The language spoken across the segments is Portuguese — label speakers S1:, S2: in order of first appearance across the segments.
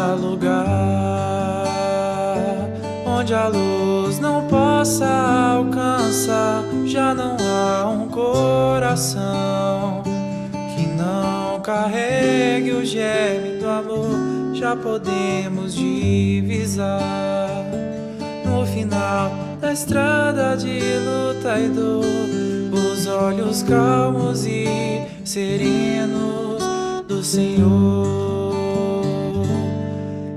S1: haja lugar onde a luz não possa alcançar. Já não há um coração que não carregue o germe do amor. Já podemos divisar no final da estrada de luta e dor, os olhos calmos e serenos do Senhor.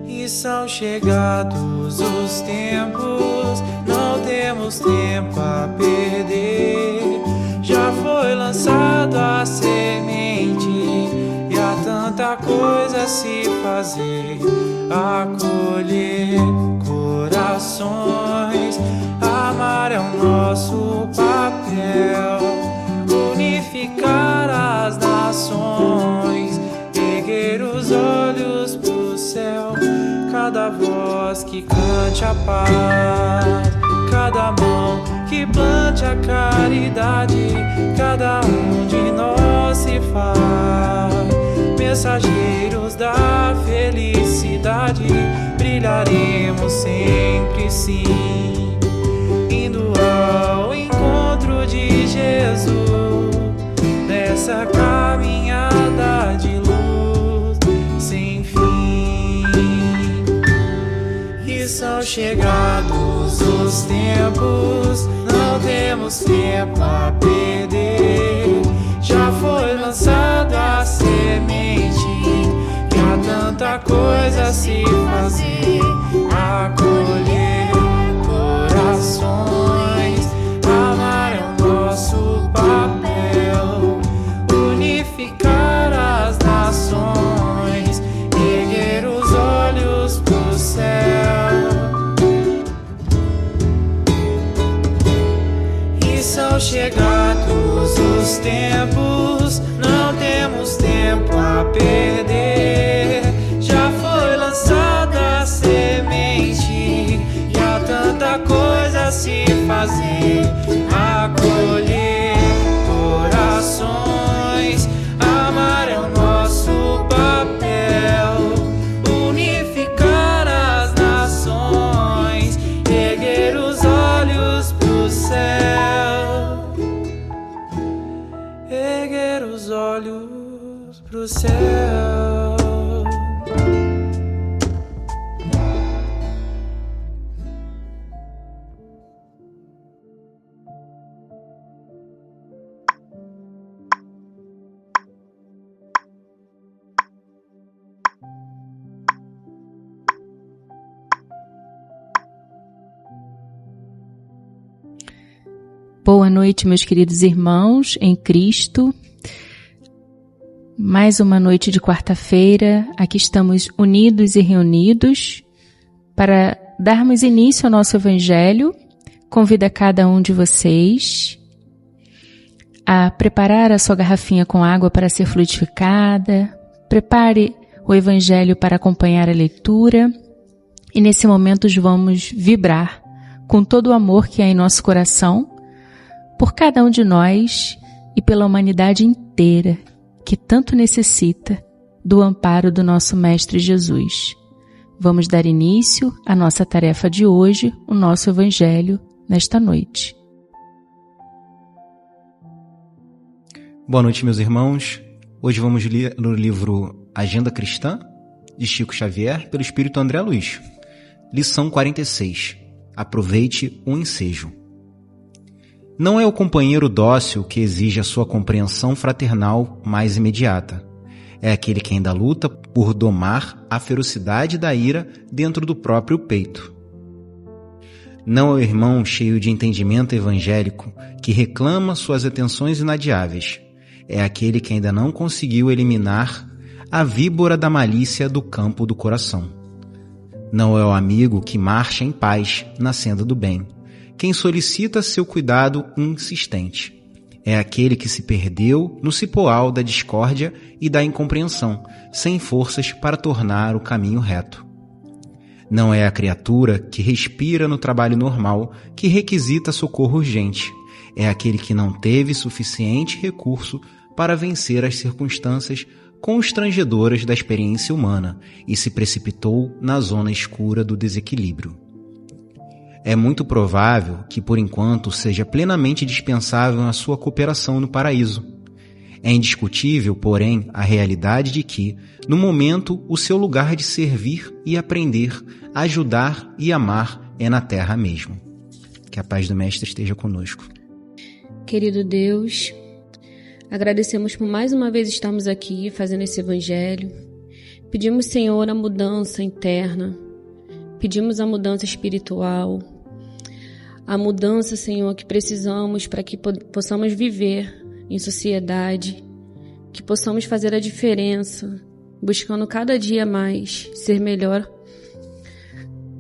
S1: E são chegados os tempos, não temos tempo a perder. Já foi lançado a semente e há tanta coisa a se fazer. Acolher corações, amar é o nosso papel. Unificar as nações, erguer os olhos pro céu. Cada voz que cante a paz, cada mão que plante a caridade. Cada um de nós se faz mensageiros da felicidade. Brilharemos sempre sim, indo ao encontro de Jesus, nessa caminhada de luz sem fim. E são chegados os tempos, não temos tempo a perder. Já foi lançada a semente e há tanta coisa a se fazer. Acolher corações, amar é o nosso papel. Unificar as nações, erguer os olhos pro céu. E são chegados os tempos, não temos tempo a perder. Já foi lançada a semente e há tanta coisa a se fazer. Acolher corações, amar é o nosso papel. Unificar as nações, erguer os olhos pro céu. Erguer os olhos pro céu.
S2: Boa noite, meus queridos irmãos em Cristo. Mais uma noite de quarta-feira, aqui estamos unidos e reunidos para darmos início ao nosso Evangelho. Convido a cada um de vocês a preparar a sua garrafinha com água para ser fluidificada. Prepare o Evangelho para acompanhar a leitura. E nesse momento vamos vibrar com todo o amor que há em nosso coração por cada um de nós e pela humanidade inteira que tanto necessita do amparo do nosso Mestre Jesus. Vamos dar início à nossa tarefa de hoje, o nosso Evangelho, nesta noite.
S3: Boa noite, meus irmãos. Hoje vamos ler no livro Agenda Cristã, de Chico Xavier, pelo Espírito André Luiz. Lição 46. Aproveite o ensejo. Não é o companheiro dócil que exige a sua compreensão fraternal mais imediata. É aquele que ainda luta por domar a ferocidade da ira dentro do próprio peito. Não é o irmão cheio de entendimento evangélico que reclama suas atenções inadiáveis. É aquele que ainda não conseguiu eliminar a víbora da malícia do campo do coração. Não é o amigo que marcha em paz na senda do bem, quem solicita seu cuidado insistente. É aquele que se perdeu no cipoal da discórdia e da incompreensão, sem forças para tornar o caminho reto. Não é a criatura que respira no trabalho normal, que requisita socorro urgente. É aquele que não teve suficiente recurso para vencer as circunstâncias constrangedoras da experiência humana e se precipitou na zona escura do desequilíbrio. É muito provável que, por enquanto, seja plenamente dispensável a sua cooperação no paraíso. É indiscutível, porém, a realidade de que, no momento, o seu lugar de servir e aprender, ajudar e amar é na terra mesmo. Que a paz do Mestre esteja conosco.
S4: Querido Deus, agradecemos por mais uma vez estarmos aqui fazendo esse evangelho. Pedimos, Senhor, a mudança interna. Pedimos a mudança espiritual. A mudança, Senhor, que precisamos para que possamos viver em sociedade. Que possamos fazer a diferença, buscando cada dia mais ser melhor,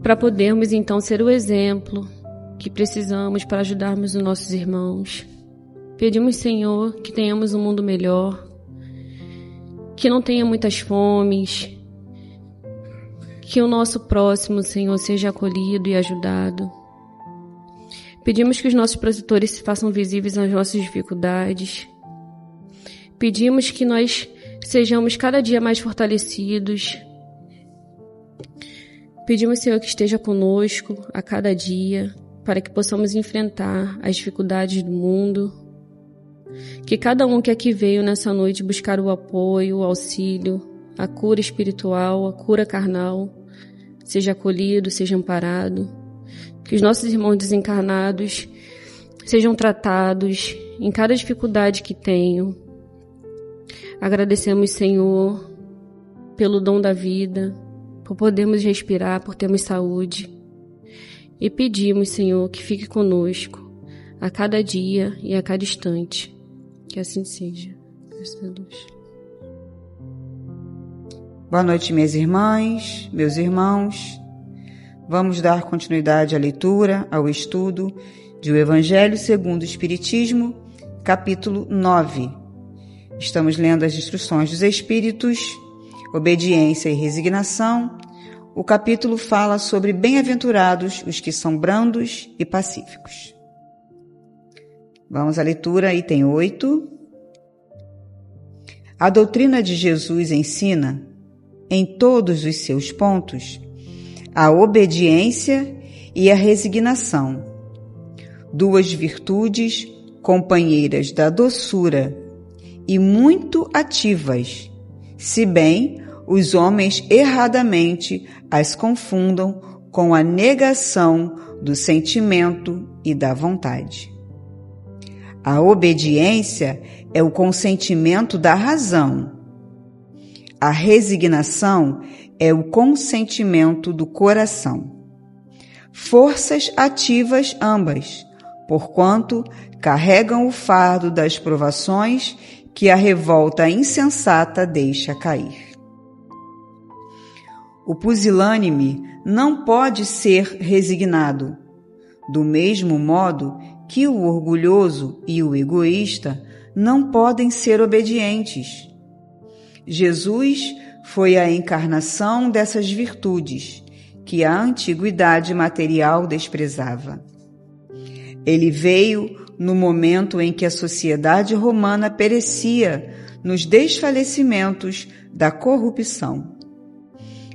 S4: para podermos então ser o exemplo que precisamos para ajudarmos os nossos irmãos. Pedimos, Senhor, que tenhamos um mundo melhor, que não tenha muitas fomes, que o nosso próximo, Senhor, seja acolhido e ajudado. Pedimos que os nossos protetores se façam visíveis às nossas dificuldades. Pedimos que nós sejamos cada dia mais fortalecidos. Pedimos, Senhor, que esteja conosco a cada dia, para que possamos enfrentar as dificuldades do mundo. Que cada um que aqui veio nessa noite buscar o apoio, o auxílio, a cura espiritual, a cura carnal, seja acolhido, seja amparado. Que os nossos irmãos desencarnados sejam tratados em cada dificuldade que tenham. Agradecemos, Senhor, pelo dom da vida, por podermos respirar, por termos saúde. E pedimos, Senhor, que fique conosco a cada dia e a cada instante. Que assim seja. Graças a Deus.
S5: Boa noite, minhas irmãs, meus irmãos. Vamos dar continuidade à leitura, ao estudo de O Evangelho segundo o Espiritismo, capítulo 9. Estamos lendo as instruções dos Espíritos, obediência e resignação. O capítulo fala sobre bem-aventurados os que são brandos e pacíficos. Vamos à leitura, item 8. A doutrina de Jesus ensina, em todos os seus pontos, a obediência e a resignação, duas virtudes companheiras da doçura e muito ativas, se bem os homens erradamente as confundam com a negação do sentimento e da vontade. A obediência é o consentimento da razão. A resignação é o consentimento do coração. Forças ativas ambas, porquanto carregam o fardo das provações que a revolta insensata deixa cair. O pusilânime não pode ser resignado, do mesmo modo que o orgulhoso e o egoísta não podem ser obedientes. Jesus foi a encarnação dessas virtudes que a antiguidade material desprezava. Ele veio no momento em que a sociedade romana perecia nos desfalecimentos da corrupção.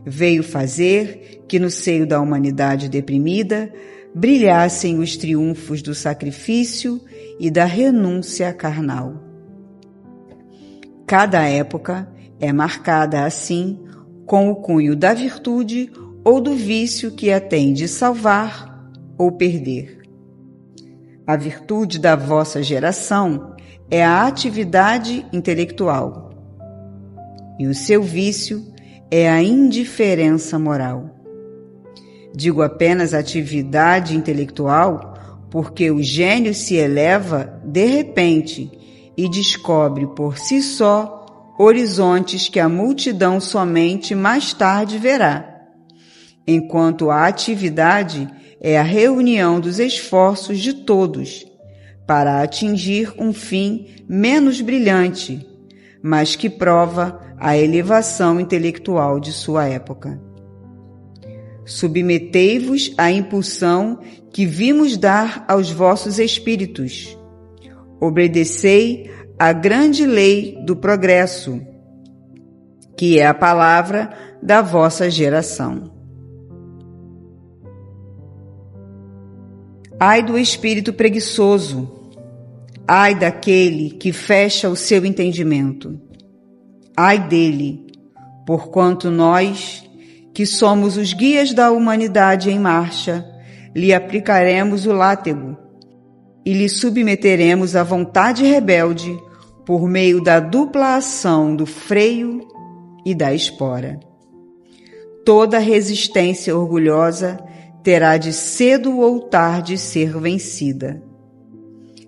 S5: Veio fazer que no seio da humanidade deprimida brilhassem os triunfos do sacrifício e da renúncia carnal. Cada época é marcada assim com o cunho da virtude ou do vício que a tem de salvar ou perder. A virtude da vossa geração é a atividade intelectual, e o seu vício é a indiferença moral. Digo apenas atividade intelectual porque o gênio se eleva de repente e descobre por si só horizontes que a multidão somente mais tarde verá, enquanto a atividade é a reunião dos esforços de todos para atingir um fim menos brilhante, mas que prova a elevação intelectual de sua época. Submetei-vos à impulsão que vimos dar aos vossos espíritos. Obedecei à grande lei do progresso. que é a palavra da vossa geração. Ai do espírito preguiçoso, ai daquele que fecha o seu entendimento. Ai dele, porquanto nós, que somos os guias da humanidade em marcha, lhe aplicaremos o látego e lhe submeteremos a vontade rebelde por meio da dupla ação do freio e da espora. Toda resistência orgulhosa terá de cedo ou tarde ser vencida.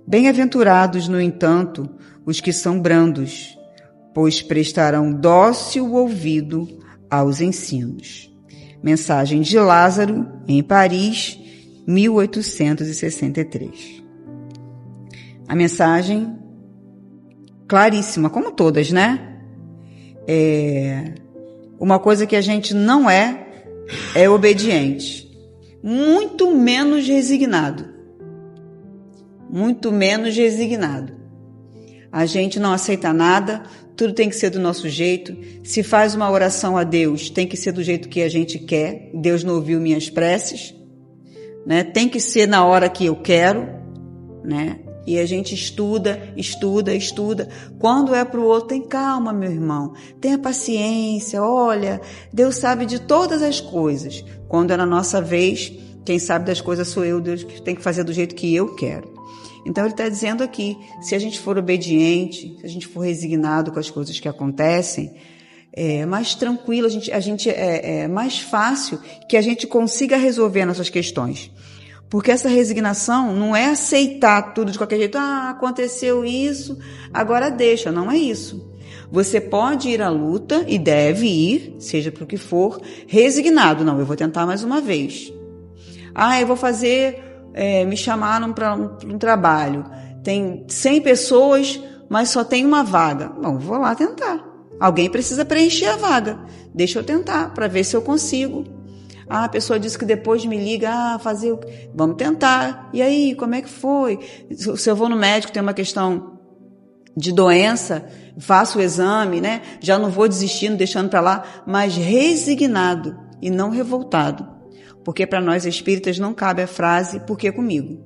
S5: Bem-aventurados, no entanto, os que são brandos, pois prestarão dócil ouvido aos ensinos. Mensagem de Lázaro, em Paris, 1863. A mensagem claríssima, como todas, né? Uma coisa que a gente não é obediente. Muito menos resignado. Muito menos resignado. A gente não aceita nada, tudo tem que ser do nosso jeito. Se faz uma oração a Deus, tem que ser do jeito que a gente quer. Deus não ouviu minhas preces, né? Tem que ser na hora que eu quero, né? E a gente estuda. Quando é para o outro, tem calma, meu irmão. Tenha paciência, olha, Deus sabe de todas as coisas. Quando é na nossa vez, quem sabe das coisas sou eu, Deus tem que fazer do jeito que eu quero. Então ele está dizendo aqui, se a gente for obediente, se a gente for resignado com as coisas que acontecem, é mais tranquilo, é mais fácil que a gente consiga resolver nossas questões. Porque essa resignação não é aceitar tudo de qualquer jeito. Aconteceu isso, agora deixa. Não é isso. Você pode ir à luta e deve ir, seja para o que for, resignado. Não, eu vou tentar mais uma vez. Eu vou fazer, me chamaram para um trabalho. Tem 100 pessoas, mas só tem uma vaga. Bom, vou lá tentar. Alguém precisa preencher a vaga. Deixa eu tentar para ver se eu consigo. A pessoa disse que depois me liga, vamos tentar. E aí, como é que foi? Se eu vou no médico, tem uma questão de doença, faço o exame, né? Já não vou desistindo, deixando para lá, mas resignado e não revoltado. Porque para nós espíritas não cabe a frase, por que comigo?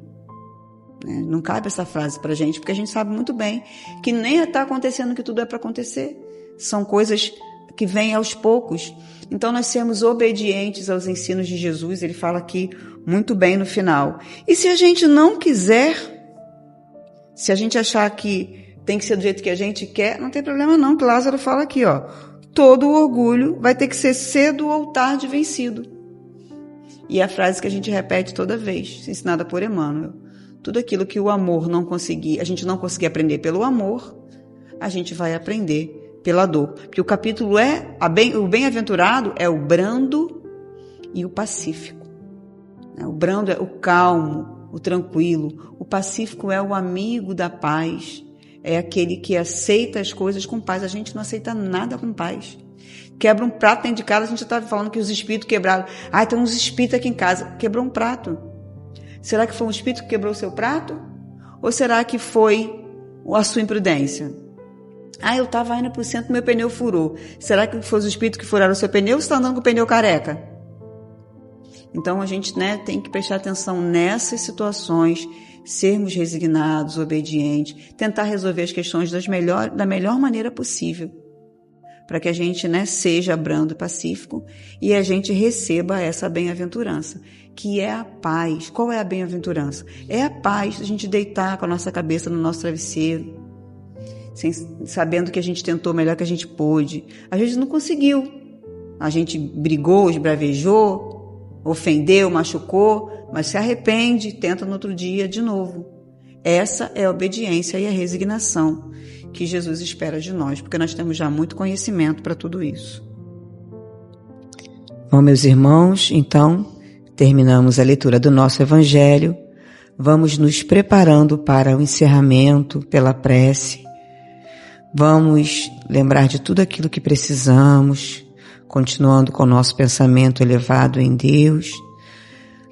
S5: Não cabe essa frase para a gente, porque a gente sabe muito bem que nem está acontecendo que tudo é para acontecer. São coisas que vêm aos poucos. Então, nós sermos obedientes aos ensinos de Jesus, ele fala aqui muito bem no final. E se a gente não quiser, se a gente achar que tem que ser do jeito que a gente quer, não tem problema não, que Lázaro fala aqui, todo o orgulho vai ter que ser cedo ou tarde vencido. E a frase que a gente repete toda vez, ensinada por Emmanuel, tudo aquilo que o amor a gente não conseguir aprender pelo amor, a gente vai aprender pela dor. Porque o capítulo o bem-aventurado é o brando e o pacífico. O brando é o calmo, o tranquilo. O pacífico é o amigo da paz. É aquele que aceita as coisas com paz. A gente não aceita nada com paz. Quebra um prato dentro de casa, a gente estava falando que os espíritos quebraram. Tem uns espíritos aqui em casa. Quebrou um prato. Será que foi um espírito que quebrou o seu prato? Ou será que foi a sua imprudência? Eu estava indo para o centro, meu pneu furou. Será que foi os espíritos que furaram o seu pneu ou você está andando com o pneu careca? Então a gente tem que prestar atenção nessas situações, sermos resignados, obedientes, tentar resolver as questões da melhor maneira possível, para que a gente seja brando e pacífico e a gente receba essa bem-aventurança, que é a paz. Qual é a bem-aventurança? É a paz, a gente deitar com a nossa cabeça no nosso travesseiro, sabendo que a gente tentou o melhor que a gente pôde. A gente não conseguiu. A gente brigou, esbravejou, ofendeu, machucou, mas se arrepende, tenta no outro dia de novo. Essa é a obediência e a resignação que Jesus espera de nós, porque nós temos já muito conhecimento para tudo isso. Bom, meus irmãos, então, terminamos a leitura do nosso Evangelho. Vamos nos preparando para o encerramento pela prece. Vamos lembrar de tudo aquilo que precisamos, continuando com o nosso pensamento elevado em Deus.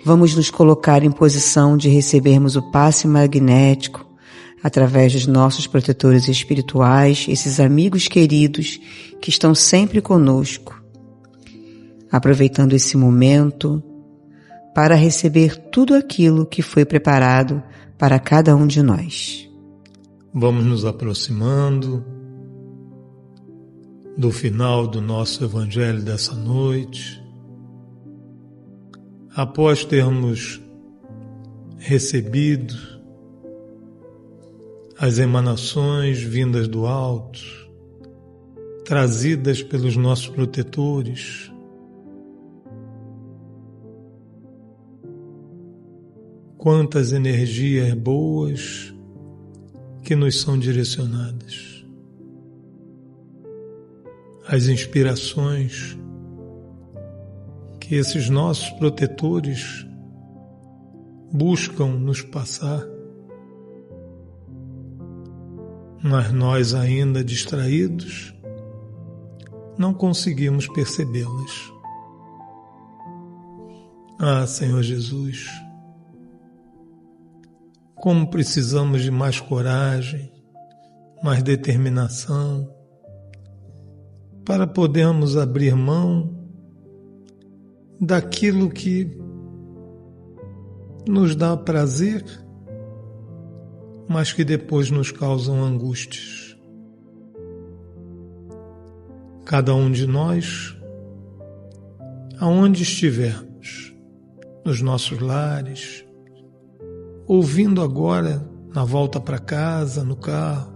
S5: Vamos nos colocar em posição de recebermos o passe magnético através dos nossos protetores espirituais, esses amigos queridos que estão sempre conosco, aproveitando esse momento para receber tudo aquilo que foi preparado para cada um de nós.
S6: Vamos nos aproximando do final do nosso Evangelho dessa noite. Após termos recebido as emanações vindas do alto, trazidas pelos nossos protetores, quantas energias boas que nos são direcionadas. As inspirações que esses nossos protetores buscam nos passar, mas nós, ainda distraídos, não conseguimos percebê-las. Ah, Senhor Jesus, como precisamos de mais coragem, mais determinação, para podermos abrir mão daquilo que nos dá prazer, mas que depois nos causam angústias. Cada um de nós, aonde estivermos, nos nossos lares, ouvindo agora na volta para casa, no carro,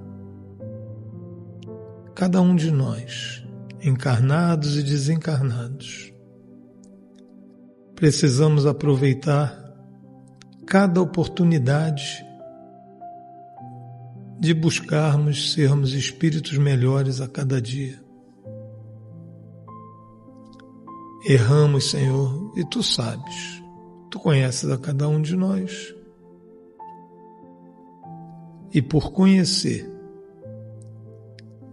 S6: cada um de nós, encarnados e desencarnados, precisamos aproveitar cada oportunidade de buscarmos sermos espíritos melhores a cada dia. Erramos, Senhor, e Tu sabes, Tu conheces a cada um de nós. E por conhecer,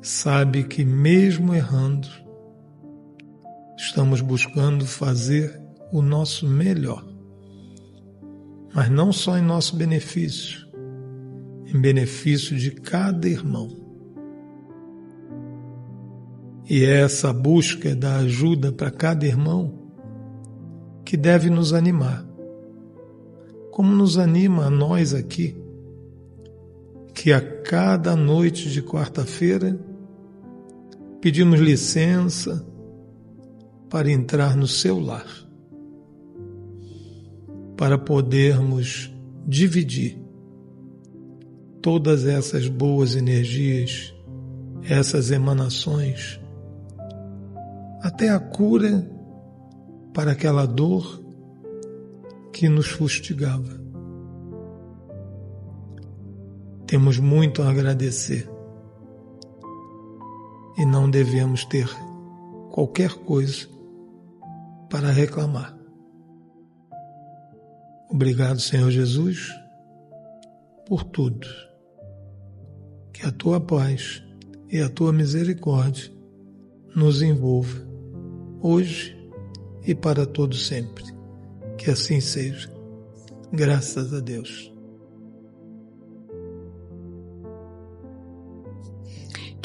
S6: sabe que mesmo errando, estamos buscando fazer o nosso melhor. Mas não só em nosso benefício, em benefício de cada irmão. E é essa busca da ajuda para cada irmão que deve nos animar. Como nos anima a nós aqui, que a cada noite de quarta-feira pedimos licença para entrar no seu lar, para podermos dividir todas essas boas energias, essas emanações, até a cura para aquela dor que nos fustigava. Temos muito a agradecer e não devemos ter qualquer coisa para reclamar. Obrigado, Senhor Jesus, por tudo. Que a Tua paz e a Tua misericórdia nos envolva, hoje e para todo sempre. Que assim seja. Graças a Deus.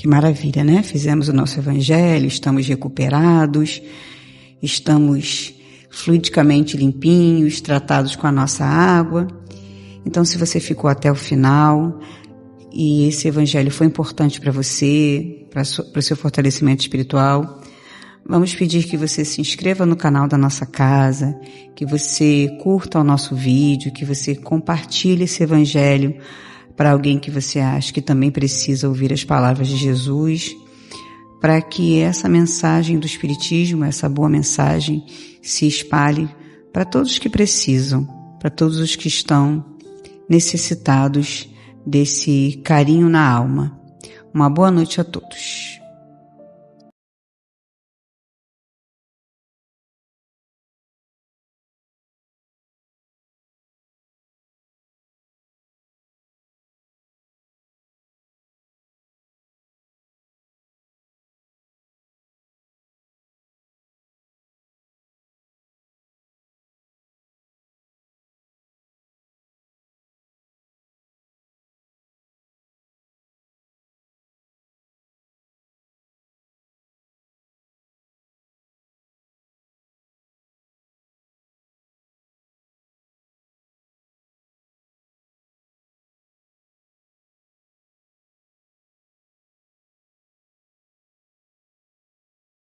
S5: Que maravilha, né? Fizemos o nosso Evangelho, estamos recuperados, estamos fluidicamente limpinhos, tratados com a nossa água. Então, se você ficou até o final e esse Evangelho foi importante para você, para o seu fortalecimento espiritual, vamos pedir que você se inscreva no canal da nossa casa, que você curta o nosso vídeo, que você compartilhe esse Evangelho para alguém que você acha que também precisa ouvir as palavras de Jesus, para que essa mensagem do Espiritismo, essa boa mensagem, se espalhe para todos que precisam, para todos os que estão necessitados desse carinho na alma. Uma boa noite a todos.